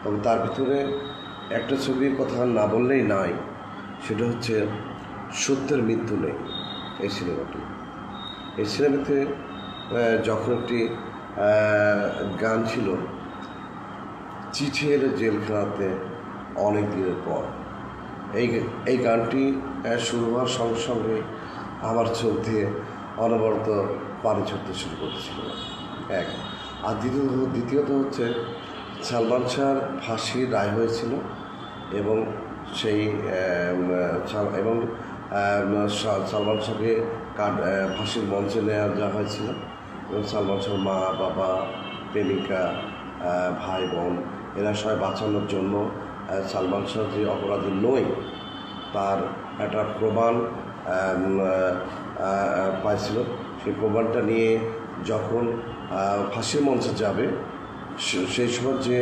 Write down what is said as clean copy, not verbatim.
তবে তার ভিতরে একটা ছবির কথা না বললেই নাই, সেটা হচ্ছে সত্যের মৃত্যু নেই। এই সিনেমাতে যখন একটি গান ছিল, চিঠি এলো জেলখানাতে অনেক দিনের পর, এই গানটি শুরু হওয়ার সঙ্গে সঙ্গে আমার চোখ দিয়ে অনবরত পানি ঝরতে শুরু করেছিল। এক আর দ্বিতীয়ত হচ্ছে সালমান শাহর ফাঁসির রায় হয়েছিল এবং সেই এবং সালমান শাহকে ফাঁসির মঞ্চে যাওয়া হয়েছিল এবং সালমান শাহর মা বাবা, প্রেমিকা, ভাই বোন এরা সবাই বাঁচানোর জন্য সালমান শাহ যে অপরাধী নয় তার একটা প্রমাণ পাইছিল। সেই প্রমাণটা নিয়ে যখন ফাঁসির মঞ্চে যাবে সেই সময় যে